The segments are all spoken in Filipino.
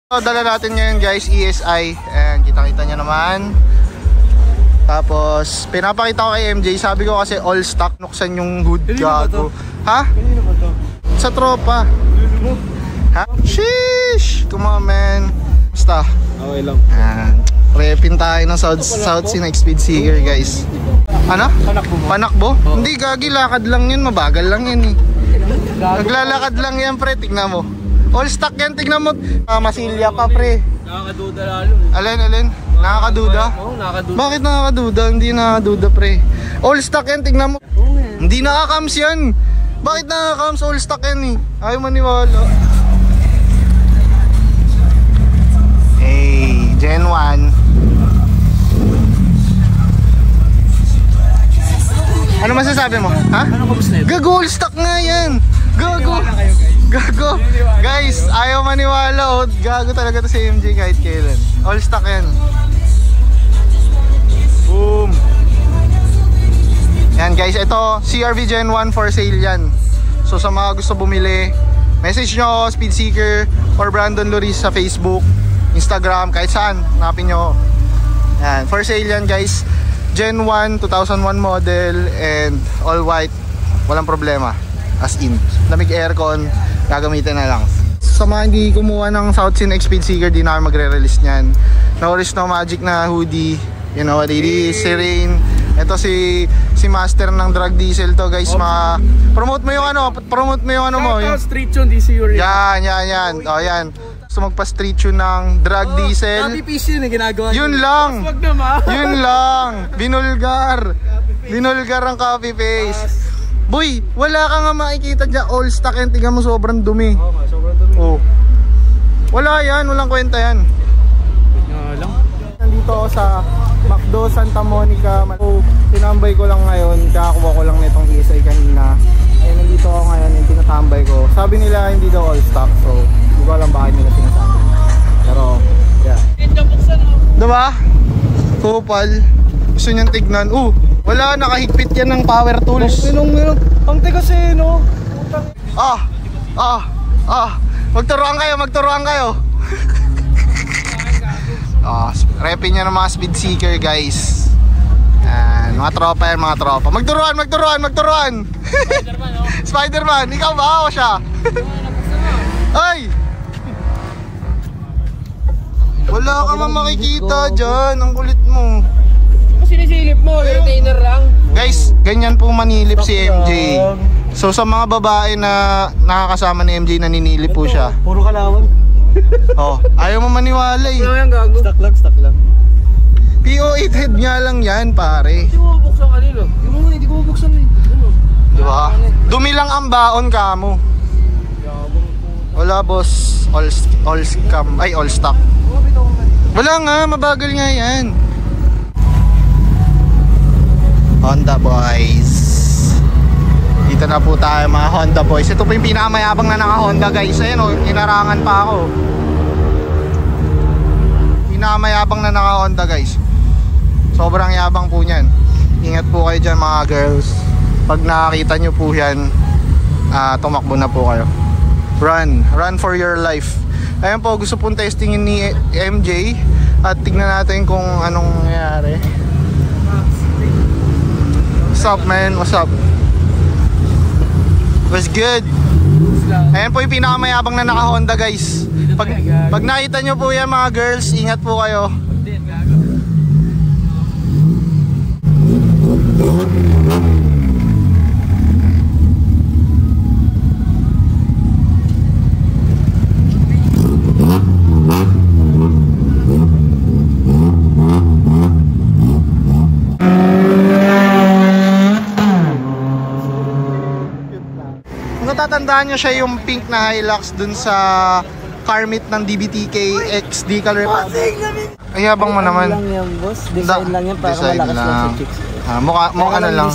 So, dala natin ngayon guys, ESI. And kita-kita nyo naman. Tapos, pinapakita ko kay MJ. Sabi ko kasi all stock. Nuksan yung hood. Gago. Ha? Kanino ba to? Sa tropa. Ha? Sheesh! Come on, man. Basta. Okay lang. Repin tayo ng South Sea na Speed Seeker guys. Ano? Panakbo mo? Panakbo? Hindi, gagi. Lakad lang yun. Mabagal lang yan eh. Naglalakad lang yan pre. Tignan mo. All stock yan, tignan mo. Masilya pa pre. Nakakaduda lalo. Alin? Nakakaduda? Oo, nakakaduda. Bakit nakakaduda? Hindi nakakaduda pre. All stock yan, tignan mo. Hindi nakakams yan. Bakit nakakams? All stock yan eh. Ayaw maniwala. Hey, Gen 1. Ano masasabi mo? Ha? Ano kabus na ito? Gago, all stock nga yan. Gago. Gago. Guys, ayaw maniwala. Oh. Gago talaga to si MJ kahit kailan. All stock yan. Boom. Yan guys, ito CRV Gen 1 for sale yan. So sa mga gusto bumili, message nyo Speed Seeker or Brandon Loris sa Facebook, Instagram, kahit saan, hanapin nyo. Yan, for sale yan guys. Gen 1, 2001 model and all white. Walang problema. As in, lamig aircon, gagamitin na lang. Sa mga hindi kumuha ng South Sea Speed Seeker, di na magre-release nyan. No risk, no magic na hoodie. You know what it is, si Rain. Ito si Master ng Drug Diesel to guys. Promote mo yung ano mo. Yung street tune, DC Uri. Yan. O yan. Gusto magpa-street tune ng Drug Diesel. Copy paste yun yung ginagawa. Yun lang. Wag naman. Yun lang. Binulgar ang copy paste. Boy, wala ka nga makikita dyan. All stock yan. Tingnan mo, sobrang dumi. Sobrang dumi. Oh. Wala yan. Walang kwenta yan. Lang. Nandito ako sa McDo Santa Monica. So, tinambay ko lang ngayon. Kakakuha ko lang nitong ESI kanina. Eh, nandito ako ngayon. Yung tinatambay ko. Sabi nila hindi daw all stock. So, hindi ko alam bakit nila sinasabi. Pero, yeah. Diba? Kupal. Gusto niyang tignan. Wala, nakahigpit yan ng power tools. Ang tigas eh, no? Magturuan kayo. Repin niya ng mga Speed Seeker guys. Yan, mga tropa. Magturuan. Spider-Man, ikaw ba o siya? Ay! Wala ka man makikita dyan. Ang kulit mo. Sinisilip mo, yung retainer lang. Guys, ganyan po manilip si MJ. So sa mga babae na nakakasama ni MJ, naninilip po siya. Puro kalawang. Ayaw mo maniwala eh. Ano yan gago? Stock lang. PO8 head nga lang yan pare. Hindi ko bubuksan kanilo. Hindi ko bubuksan eh. Diba? Dumi lang ang baon ka mo. Wala boss. All scam. Ay, all stock. Wala nga, mabagal nga yan. Honda boys. Dito na po tayo mga Honda boys. Ito po yung pinakamayabang na naka-Honda guys. Ayun o, inarangan pa ako. Pinakamayabang na naka-Honda guys. Sobrang yabang po niyan. Ingat po kayo dyan mga girls. Pag nakakita nyo po yan, tumakbo na po kayo. Run for your life. Ayun po, gusto pong testingin ni MJ. At tignan natin kung anong nangyayari. What's up man? What's up? What's good? Ayan po yung pinakamayabang na naka-Honda guys. Pag nakita nyo po yan mga girls, ingat po kayo. Natatandaan nyo siya yung pink na Hilux dun sa car meet ng DBTK X Decal Republic. Ay, habang mo naman. Lang yan, boss. Design lang yan para Design malakas lang sa chicks. Mukha na lang.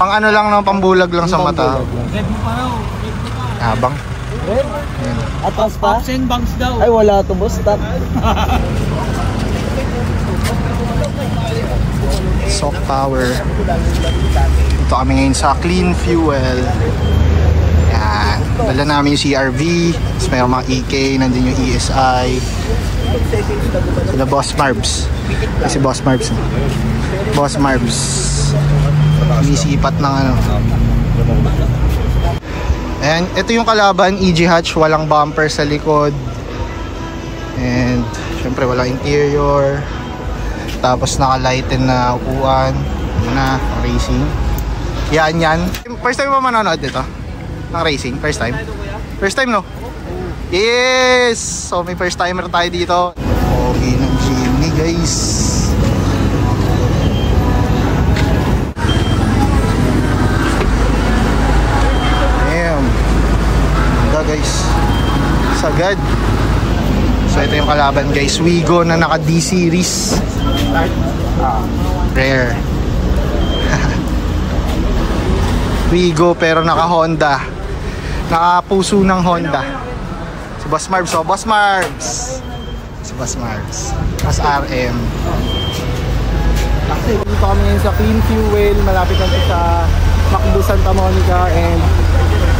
Pang ano lang, no, pambulag lang sa mata. Habang. Red? Atas pa? Ups and bangs daw. Ay, wala to, boss. Stop. Soft power. Ito kami ngayon sa Clean Fuel. Yan. Dala namin yung CRV, tapos mayroong mga EK, nandun yung ESI. Sila Boss Marbs. Kasi Boss Marbs. Boss Marbs. Umisipat ng ano. Ayan, ito yung kalaban, EG hatch, walang bumper sa likod. And syempre walang interior. Tapos naka-lighten na upuan. Yun na, racing. Yan. First time mo manonood dito? Ng racing? First time? First time, no? Yes! So may first timer tayo dito. Okay ng Jimny, guys. Damn. Ganda, guys. Sagad. So ito yung kalaban, guys. Wigo na naka D-Series. Rare. Wigo pero naka Honda. Naka puso ng Honda. Si Boss Marbs, oh, Boss Marbs. Si Boss Marbs. Mas RM. Actually, dito kami ngayon sa Clean Fuel. Malapit lang sa Macdo, Santa Monica. And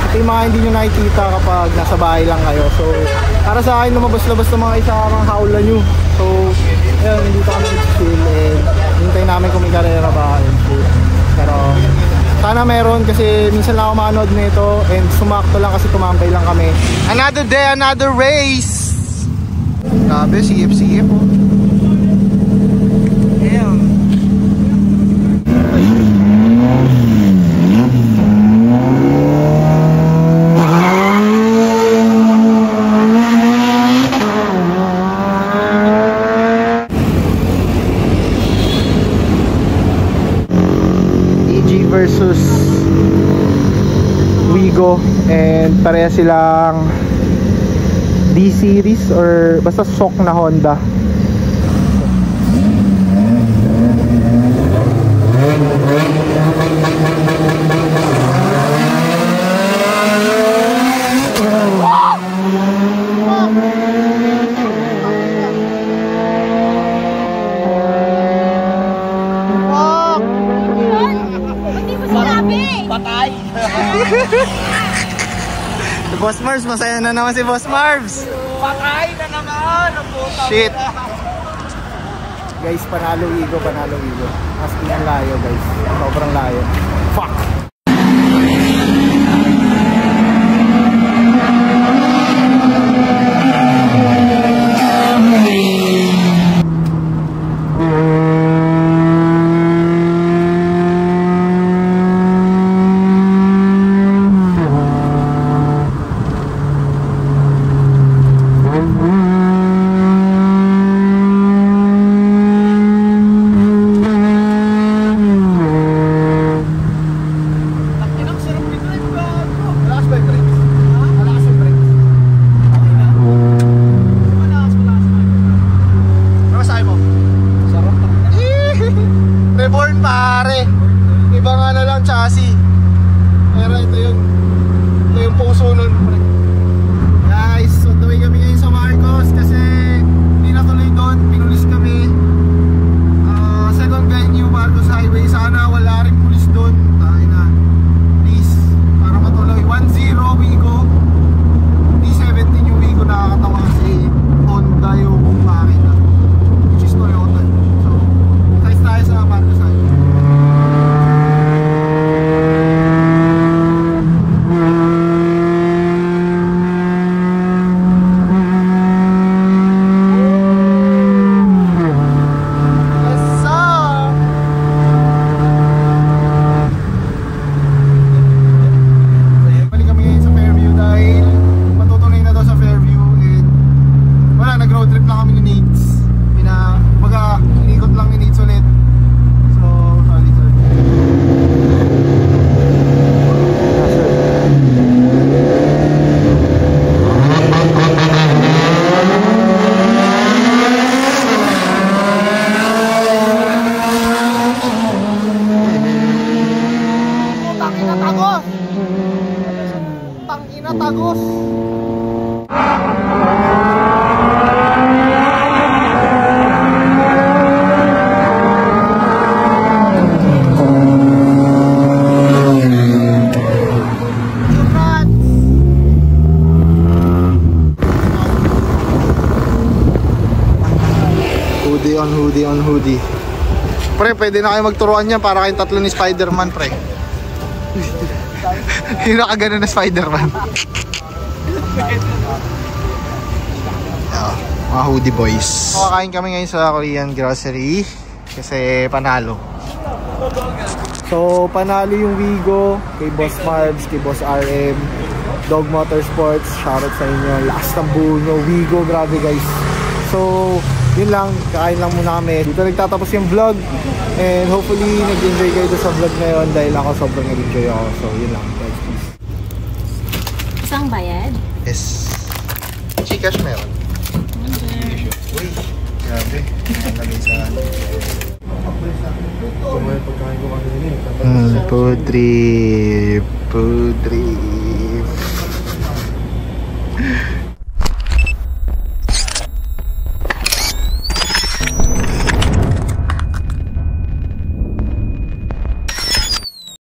ito yung mga hindi nyo nakikita kapag nasa bahay lang kayo. So, para sa akin, lumabas-labas ng mga isa mga haulan nyo. So, ayun, dito kami chill. And hintay namin kung may karera ba. Pero sana meron kasi minsan lang ako manood nito and sumakto lang kasi tumambay lang kami. Another day, another race! Grabe, CF oh. Damn. Versus Wigo, and pareha silang D-Series or basta stock na Honda. Si Boss Marbs, masaya na naman si Boss Marbs. Patay na naman! Shit! Guys, panalo Wigo. As in ang layo, guys. Sobrang layo. Fuck! Reborn pare. Ibang ano lang chassis. Pero ito yung puso nun. Guys, on the way kami ngayon sa Marcos kasi hindi natuloy doon, pinulis kami. Second venue, Marcos Highway. Sana wala rin pulis doon. Tayo na. Please, para matuloy. 1-0 Wigo. D17 yung Wigo, nakakatawa kasi Honda yung makina, which is Toyota. So, tayo sa Marcos Highway. Tagos. pre, pwede na kayo magturuan yan para kayong tatlo ni Spider-Man, pre. Yung nakagano na Spider-Man. Mga hoodie boys. Kakain kami ngayon sa Korean grocery kasi panalo. So panalo yung Wigo kay Boss Marbs, kay Boss RM, Dog Motorsports. Shoutout sa inyo. Last ng buo nyo, Wigo, grabe guys. So yun lang, kakain lang muna kami. Dito nagtatapos yung vlog and hopefully nag-enjoy kayo sa vlog na yun dahil ako sobrang nag-enjoy ako. So yun lang guys, please. Isang bayad? Yes. Gcash meron. Uy, grabe. Nalagay sa ano. Food trip.